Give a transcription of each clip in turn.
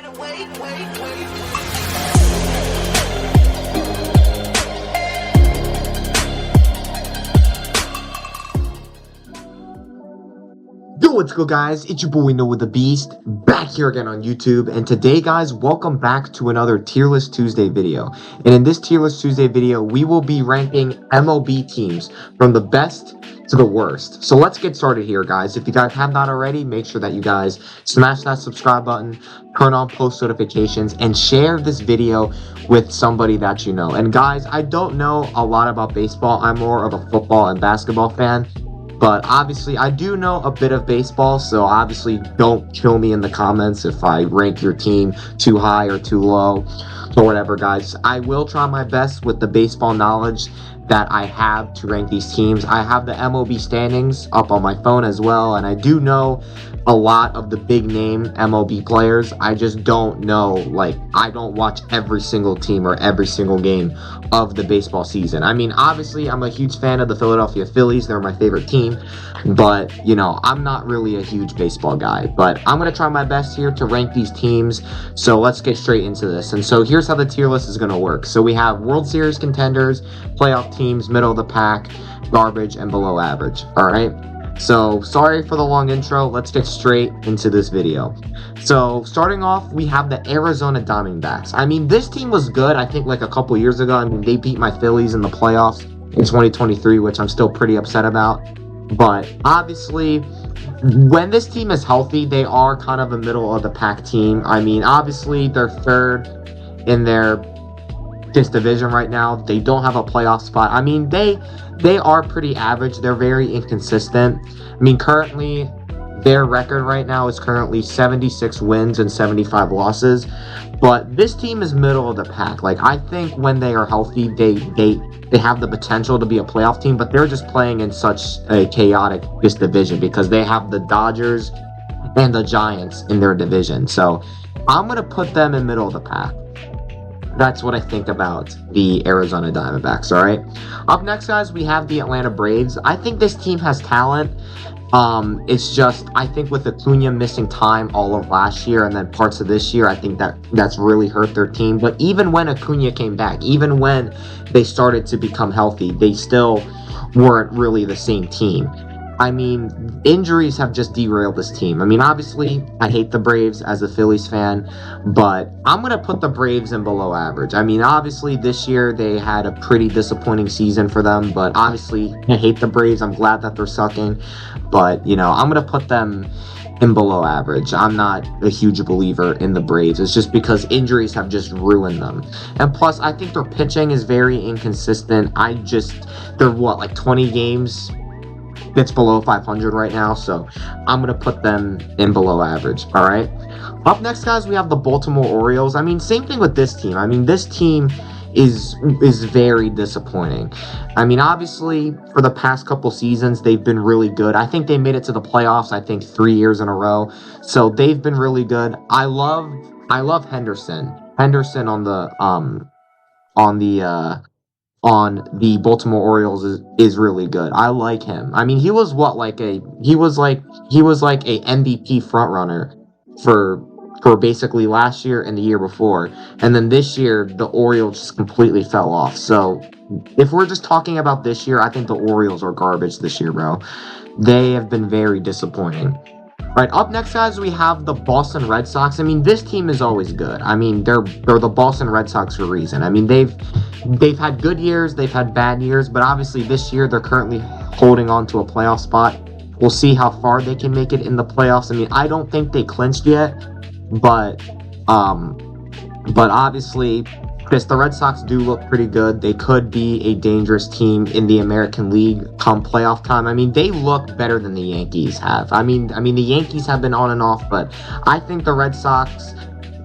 Yo, what's good, guys? It's your boy Noah the Beast, back here again on YouTube, and today, guys, welcome back to another Tierlist Tuesday video. And in this Tierlist Tuesday video, we will be ranking MLB teams from the best to the worst. So let's get started here, guys. If you guys have not already, make sure that you guys smash that subscribe button, turn on post notifications, and share this video with somebody that you know. And guys, I don't know a lot about baseball. I'm more of a football and basketball fan. But obviously, I do know a bit of baseball, so obviously don't kill me in the comments if I rank your team too high or too low or whatever, guys. I will try my best with the baseball knowledge that I have to rank these teams. I have the MLB standings up on my phone as well, and I do know a lot of the big name MLB players. I just don't know, I don't watch every single team or every single game of the baseball season. I mean, obviously, I'm a huge fan of the Philadelphia Phillies. They're my favorite team, but, you know, I'm not really a huge baseball guy. But I'm going to try my best here to rank these teams, so let's get straight into this. And so here's how the tier list is going to work. So we have World Series contenders, playoff teams, middle of the pack, garbage, and below average. All right? So, sorry for the long intro. Let's get straight into this video. So, starting off, we have the Arizona Diamondbacks. I mean, this team was good, I think, like a couple years ago. I mean, they beat my Phillies in the playoffs in 2023, which I'm still pretty upset about. But, obviously, when this team is healthy, they are kind of a middle-of-the-pack team. I mean, obviously, they're third in this division right now. They don't have a playoff spot. I mean, they are pretty average. They're very inconsistent. I mean, currently their record right now is currently 76 wins and 75 losses, but this team is middle of the pack. I think when they are healthy, they have the potential to be a playoff team, but they're just playing in such a chaotic division because they have the Dodgers and the Giants in their division. So I'm going to put them in middle of the pack. That's what I think about the Arizona Diamondbacks, all right? Up next, guys, we have the Atlanta Braves. I think this team has talent. It's just, I think with Acuna missing time all of last year and then parts of this year, I think that's really hurt their team. But even when Acuna came back, even when they started to become healthy, they still weren't really the same team. I mean, injuries have just derailed this team. I mean, obviously, I hate the Braves as a Phillies fan, but I'm going to put the Braves in below average. I mean, obviously, this year they had a pretty disappointing season for them, but obviously, I hate the Braves. I'm glad that they're sucking, but, you know, I'm going to put them in below average. I'm not a huge believer in the Braves. It's just because injuries have just ruined them. And plus, I think their pitching is very inconsistent. They're 20 games? It's below 500 right now, so I'm going to put them in below average, all right? Up next, guys, we have the Baltimore Orioles. I mean, same thing with this team. I mean, this team is very disappointing. I mean, obviously, for the past couple seasons, they've been really good. I think they made it to the playoffs, 3 years in a row, so they've been really good. I love Henderson. Henderson on the Baltimore Orioles is really good. I like him. I mean, he was he was like a MVP front runner for basically last year and the year before. And then this year, the Orioles just completely fell off. So if we're just talking about this year, I think the Orioles are garbage this year, bro. They have been very disappointing. Right, up next, guys, we have the Boston Red Sox. I mean, this team is always good. I mean, they're the Boston Red Sox for a reason. I mean, they've had good years, they've had bad years, but obviously this year they're currently holding on to a playoff spot. We'll see how far they can make it in the playoffs. I mean, I don't think they clinched yet, but obviously, the Red Sox do look pretty good. They could be a dangerous team in the American League come playoff time. I mean, they look better than the Yankees have. I mean, the Yankees have been on and off, but I think the Red Sox,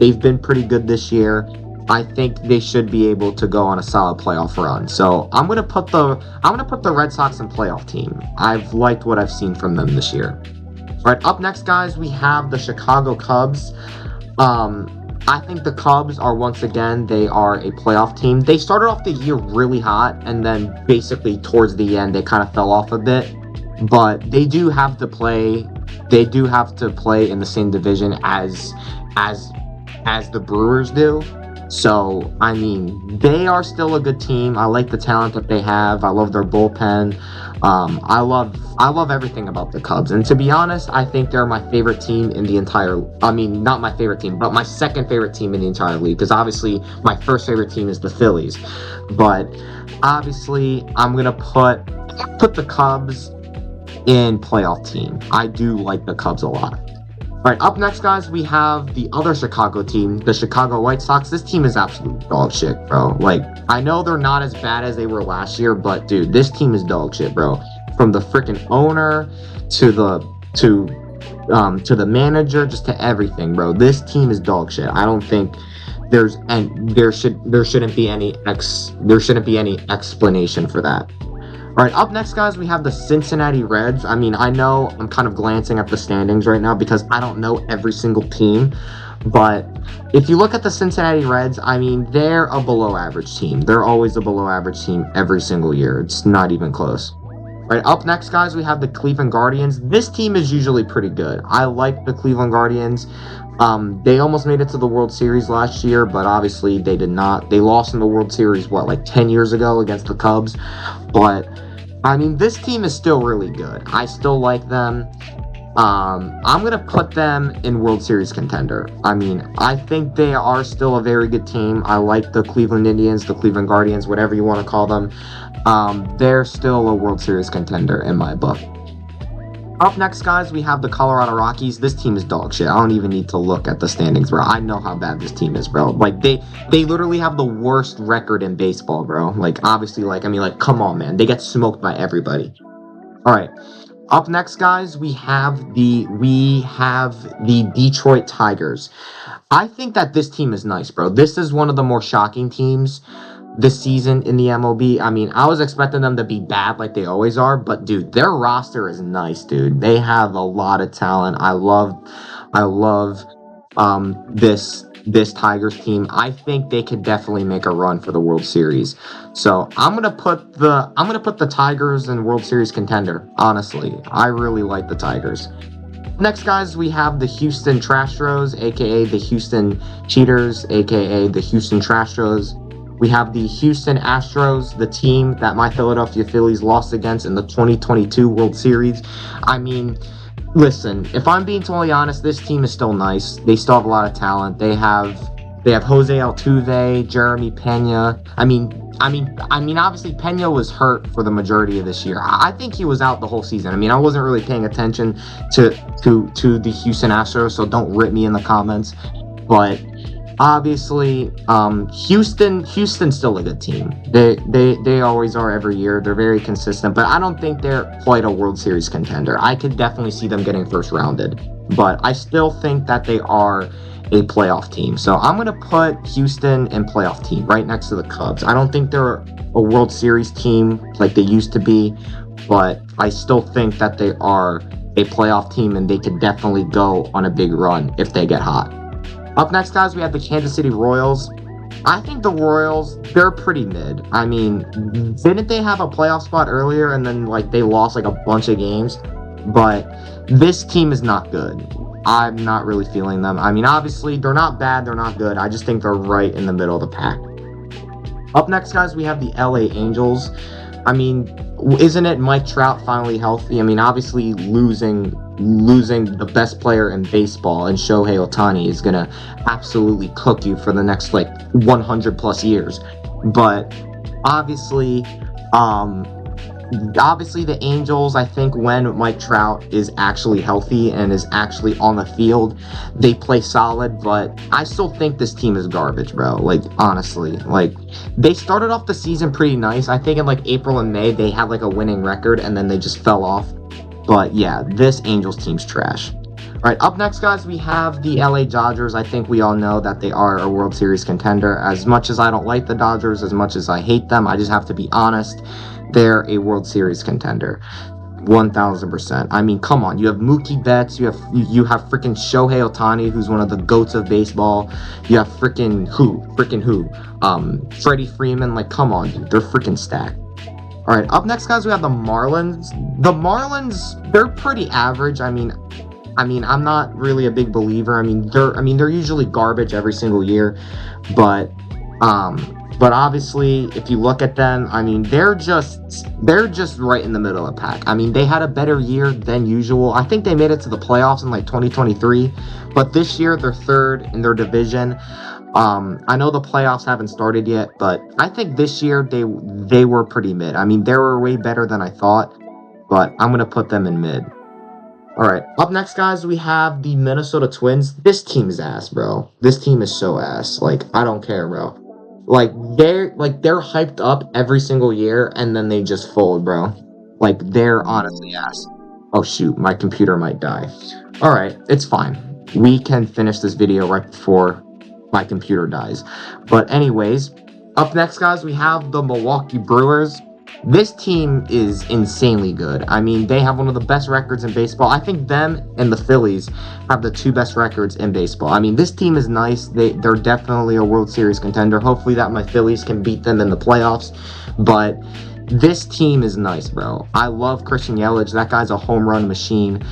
they've been pretty good this year. I think they should be able to go on a solid playoff run. So I'm gonna put the Red Sox in playoff team. I've liked what I've seen from them this year. All right, up next, guys, we have the Chicago Cubs. I think the Cubs are, once again, they are a playoff team. They started off the year really hot, and then basically towards the end, they kind of fell off a bit. But they do have to play in the same division as as the Brewers do. So, I mean, they are still a good team. I like the talent that they have. I love their bullpen. I love everything about the Cubs. And to be honest, I think they're my favorite team in the entire, I mean, not my favorite team, but my second favorite team in the entire league. Because obviously, my first favorite team is the Phillies. But obviously, I'm going to put the Cubs in playoff team. I do like the Cubs a lot. All right, up next, guys, we have the other Chicago team, the Chicago White Sox. This team is absolute dog shit, bro. Like, I know they're not as bad as they were last year, but dude, this team is dog shit, bro. From the freaking owner to the manager, just to everything, bro. This team is dog shit. I don't think there shouldn't be any explanation for that. All right, up next, guys, we have the Cincinnati Reds. I mean, I know I'm kind of glancing at the standings right now because I don't know every single team. But if you look at the Cincinnati Reds, I mean, they're a below-average team. They're always a below-average team every single year. It's not even close. All right, up next, guys, we have the Cleveland Guardians. This team is usually pretty good. I like the Cleveland Guardians. They almost made it to the World Series last year, but obviously they did not. They lost in the World Series, like 10 years ago against the Cubs. But, I mean, this team is still really good. I still like them. I'm going to put them in World Series contender. I mean, I think they are still a very good team. I like the Cleveland Indians, the Cleveland Guardians, whatever you want to call them. They're still a World Series contender in my book. Up next, guys, we have the Colorado Rockies. This team is dog shit. I don't even need to look at the standings, bro. I know how bad this team is, bro. Like, they literally have the worst record in baseball, bro. Like, obviously, come on, man. They get smoked by everybody. All right. Up next, guys, we have the Detroit Tigers. I think that this team is nice, bro. This is one of the more shocking teams this season in the MLB. I mean, I was expecting them to be bad like they always are, but dude, their roster is nice, dude. They have a lot of talent. I love this Tigers team. I think they could definitely make a run for the World Series. So I'm gonna put the Tigers in World Series contender. Honestly, I really like the Tigers. Next, guys, we have the Houston Trastros, aka the Houston Cheaters, aka the Houston Trastros. We have the Houston Astros, the team that my Philadelphia Phillies lost against in the 2022 World Series. I mean, listen, if I'm being totally honest, this team is still nice. They still have a lot of talent. They have Jose Altuve, Jeremy Pena. I mean, obviously Pena was hurt for the majority of this year. I think he was out the whole season. I mean, I wasn't really paying attention to the Houston Astros, so don't rip me in the comments. But obviously, Houston's still a good team. They always are every year. They're very consistent, but I don't think they're quite a World Series contender. I could definitely see them getting first rounded, but I still think that they are a playoff team. So I'm going to put Houston in playoff team right next to the Cubs. I don't think they're a World Series team like they used to be, but I still think that they are a playoff team and they could definitely go on a big run if they get hot. Up next, guys, we have the Kansas City Royals. I think the Royals, they're pretty mid. I mean, didn't they have a playoff spot earlier and then, they lost, a bunch of games? But this team is not good. I'm not really feeling them. I mean, obviously, they're not bad, they're not good. I just think they're right in the middle of the pack. Up next, guys, we have the LA Angels. I mean, isn't it Mike Trout finally healthy? I mean, obviously, losing the best player in baseball and Shohei Ohtani is going to absolutely cook you for the next 100 plus years. But obviously the Angels, I think when Mike Trout is actually healthy and is actually on the field, they play solid, but I still think this team is garbage, bro. Honestly, they started off the season pretty nice. I think in April and May they had a winning record and then they just fell off. But yeah, this Angels team's trash. All right, up next, guys, we have the LA Dodgers. I think we all know that they are a World Series contender. As much as I don't like the Dodgers, as much as I hate them, I just have to be honest. They're a World Series contender. 1000%. I mean, come on. You have Mookie Betts. You have freaking Shohei Ohtani, who's one of the GOATs of baseball. You have freaking Freddie Freeman. Come on, dude. They're freaking stacked. All right, up next, guys, we have the Marlins. The Marlins, they're pretty average. I mean, I mean, I'm not really a big believer. They're usually garbage every single year, but obviously, if you look at them, I mean, they're just right in the middle of the pack. I mean, they had a better year than usual. I think they made it to the playoffs in like 2023, but this year they're third in their division. I know the playoffs haven't started yet, but I think this year they were pretty mid. I mean, they were way better than I thought, but I'm gonna put them in mid. All right. Up next, guys, we have the Minnesota Twins. This team is ass, bro. This team is so ass. Like, I don't care, bro. They're hyped up every single year, and then they just fold, bro. Like, they're honestly ass. Oh shoot, my computer might die. All right, it's fine. We can finish this video right before my computer dies. But anyways, up next, guys, we have the Milwaukee Brewers. This team is insanely good. I mean, they have one of the best records in baseball. I think them and the Phillies have the two best records in baseball. I mean, this team is nice. They're definitely a World Series contender. Hopefully that my Phillies can beat them in the playoffs. But this team is nice, bro. I love Christian Yelich. That guy's a home run machine.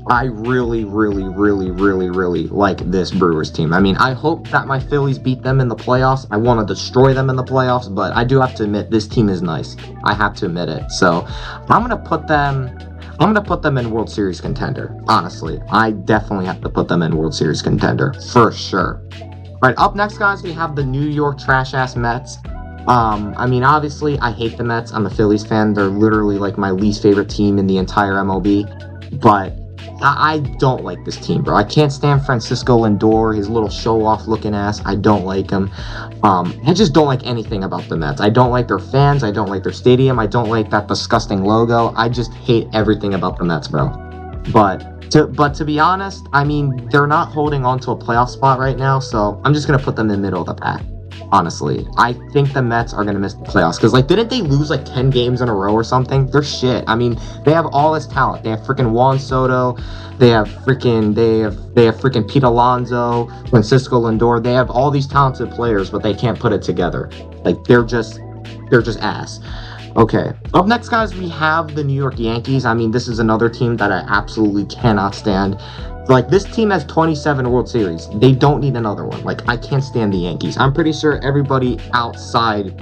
I really, really, really, really, really like this Brewers team. I mean, I hope that my Phillies beat them in the playoffs. I want to destroy them in the playoffs, but I do have to admit this team is nice. I have to admit it. So I'm gonna put them in World Series contender. Honestly, I definitely have to put them in World Series contender for sure. All right, up next, guys, we have the New York trash ass Mets. I mean, obviously, I hate the Mets. I'm a Phillies fan. They're literally like my least favorite team in the entire MLB, but I don't like this team, bro. I can't stand Francisco Lindor, his little show-off looking ass. I don't like him. I just don't like anything about the Mets. I don't like their fans. I don't like their stadium. I don't like that disgusting logo. I just hate everything about the Mets, bro. But to be honest, I mean, they're not holding on to a playoff spot right now, so I'm just going to put them in the middle of the pack. Honestly, I think the Mets are going to miss the playoffs because, like, didn't they lose like 10 games in a row or something? They're shit. I mean, they have all this talent. They have freaking Juan Soto. They have freaking Pete Alonso, Francisco Lindor. They have all these talented players, but they can't put it together. Like, they're just ass. Okay. Up next, guys, we have the New York Yankees. I mean, this is another team that I absolutely cannot stand. Like, this team has 27 World Series. They don't need another one. Like, I can't stand the Yankees. I'm pretty sure everybody outside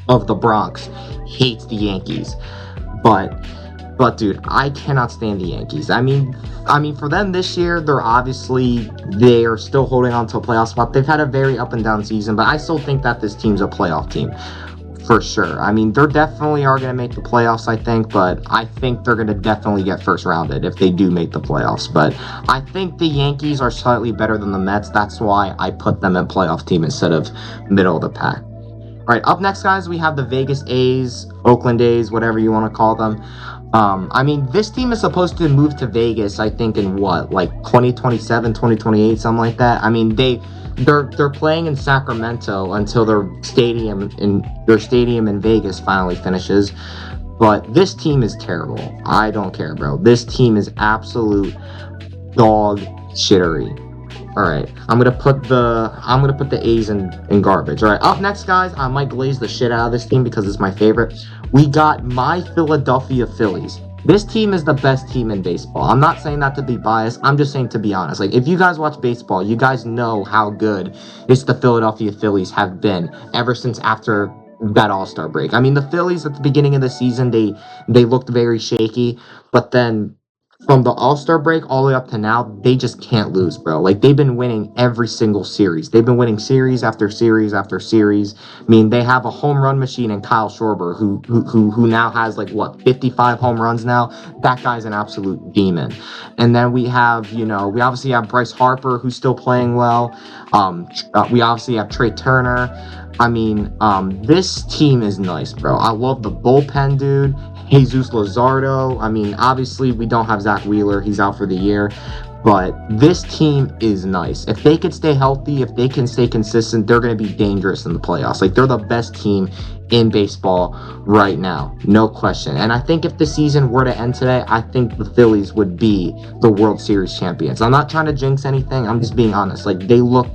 of the Bronx hates the Yankees. But dude, I cannot stand the Yankees. I mean, for them this year, they are still holding on to a playoff spot. They've had a very up and down season, but I still think that this team's a playoff team. For sure. I mean, they definitely are going to make the playoffs, I think, but I think they're going to definitely get first rounded if they do make the playoffs. But I think the Yankees are slightly better than the Mets. That's why I put them in playoff team instead of middle of the pack. All right, up next, guys, we have the Vegas A's, Oakland A's, whatever you want to call them. I mean, this team is supposed to move to Vegas, I think, in what, like 2027, 2028, something like that. I mean, they're playing in Sacramento until their stadium in Vegas finally finishes. But this team is terrible. I don't care, bro. This team is absolute dog shittery. All right, I'm gonna put the A's in garbage. All right, up next, guys, I might glaze the shit out of this team because it's my favorite. We got my Philadelphia Phillies. This team is the best team in baseball. I'm not saying that to be biased. I'm just saying to be honest. Like, if you guys watch baseball, you guys know how good the Philadelphia Phillies have been ever since after that All-Star break. I mean, the Phillies at the beginning of the season, they looked very shaky, but then from the All-Star break all the way up to now, they just can't lose, bro. Like, they've been winning every single series. They've been winning series after series after series. I mean, they have a home run machine in Kyle Schwarber, who now has, like, what, 55 home runs now? That guy's an absolute demon. And then we obviously have Bryce Harper, who's still playing well. We obviously have Trey Turner. I mean, this team is nice, bro. I love the bullpen, dude. Jesus Luzardo. I mean, obviously, we don't have Zach Wheeler. He's out for the year. But this team is nice. If they could stay healthy, if they can stay consistent, they're going to be dangerous in the playoffs. Like, they're the best team in baseball right now. No question. And I think if the season were to end today, I think the Phillies would be the World Series champions. I'm not trying to jinx anything. I'm just being honest. Like, they look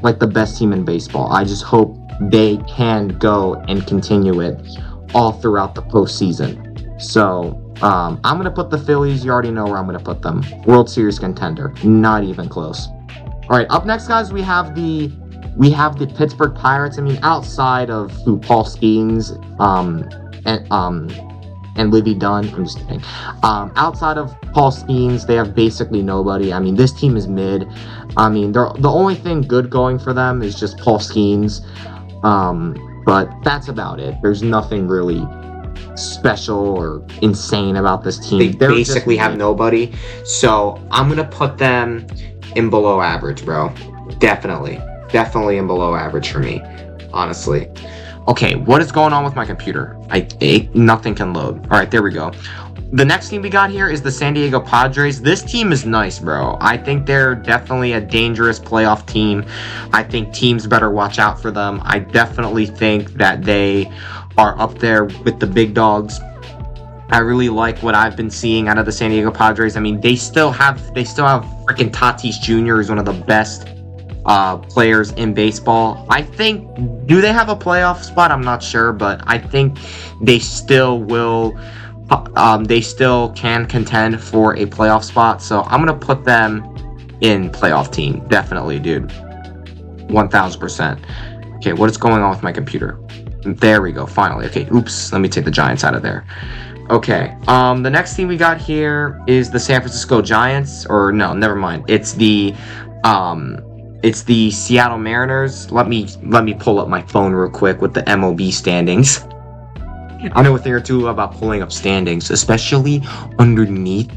like the best team in baseball. I just hope they can go and continue it all throughout the postseason. So I'm going to put the Phillies. You already know where I'm going to put them. World Series contender. Not even close. All right, up next, guys, we have the Pittsburgh Pirates. I mean, outside of Paul Skeens, and Livy Dunn. I'm just kidding. Outside of Paul Skeens, they have basically nobody. I mean, this team is mid. I mean, the only thing good going for them is just Paul Skeens. But that's about it. There's nothing really special or insane about this team. They basically have nobody. So I'm going to put them in below average, bro. Definitely in below average for me, honestly. Okay, what is going on with my computer? Nothing can load. All right, there we go. The next team we got here is the San Diego Padres. This team is nice, bro. I think they're definitely a dangerous playoff team. I think teams better watch out for them. I definitely think that they are up there with the big dogs. I really like what I've been seeing out of the San Diego Padres. I mean, they still have freaking Tatis Jr., who's one of the best players in baseball. I think, do they have a playoff spot? I'm not sure, but I think they still will. They still can contend for a playoff spot. So I'm gonna put them in playoff team. Definitely, dude. 1000%. Okay, what is going on with my computer? There we go. Finally. Okay. Oops. Let me take the Giants out of there. Okay. The next team we got here is the San Francisco Giants. Or no, never mind. It's the Seattle Mariners. Let me pull up my phone real quick with the MLB standings. I know a thing or two about pulling up standings, especially underneath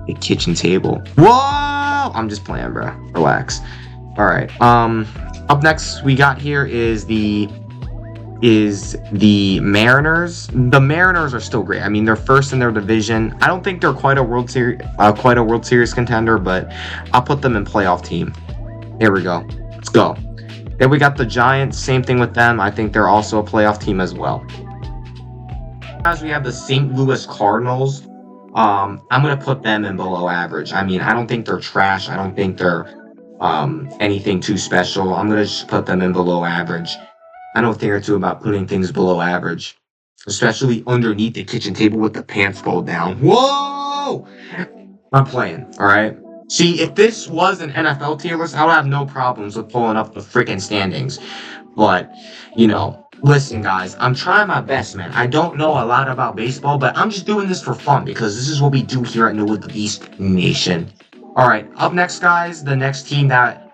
the kitchen table. Whoa! I'm just playing, bro. Relax. All right. Up next we got here is the Mariners. The Mariners are still great. I mean, they're first in their division. I don't think they're quite a World Series contender, but I'll put them in playoff team. Here we go. Let's go. Then we got the Giants. Same thing with them. I think they're also a playoff team as well. As we have the St. Louis Cardinals, I'm going to put them in below average. I mean, I don't think they're trash. I don't think they're anything too special. I'm going to just put them in below average. I know a thing or two about putting things below average, especially underneath the kitchen table with the pants fold down. Whoa! I'm playing, all right? See, if this was an NFL tier list, I would have no problems with pulling up the freaking standings. But, you know, listen, guys, I'm trying my best, man. I don't know a lot about baseball, but I'm just doing this for fun because this is what we do here at Noah the Beast Nation. All right, up next, guys, the next team that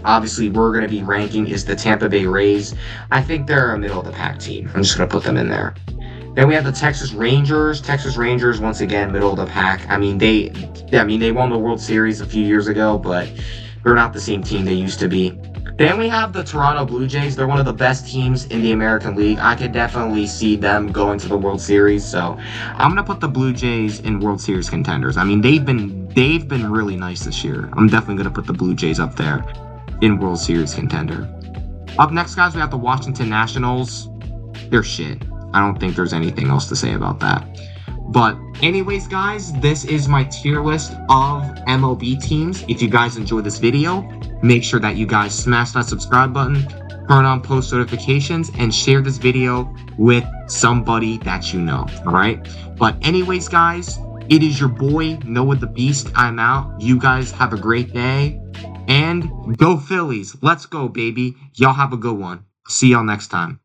obviously we're going to be ranking is the Tampa Bay Rays. I think they're a middle of the pack team. I'm just going to put them in there. Then we have the Texas Rangers. Texas Rangers, once again, middle of the pack. I mean, they won the World Series a few years ago, but they're not the same team they used to be. Then we have the Toronto Blue Jays. They're one of the best teams in the American League. I could definitely see them going to the World Series. So I'm gonna put the Blue Jays in World Series contenders. I mean, they've been really nice this year. I'm definitely gonna put the Blue Jays up there in World Series contender. Up next, guys, we have the Washington Nationals. They're shit. I don't think there's anything else to say about that. But anyways, guys, this is my tier list of MLB teams. If you guys enjoyed this video, make sure that you guys smash that subscribe button, turn on post notifications, and share this video with somebody that you know, all right? But anyways, guys, it is your boy, Noah the Beast. I'm out. You guys have a great day. And go Phillies. Let's go, baby. Y'all have a good one. See y'all next time.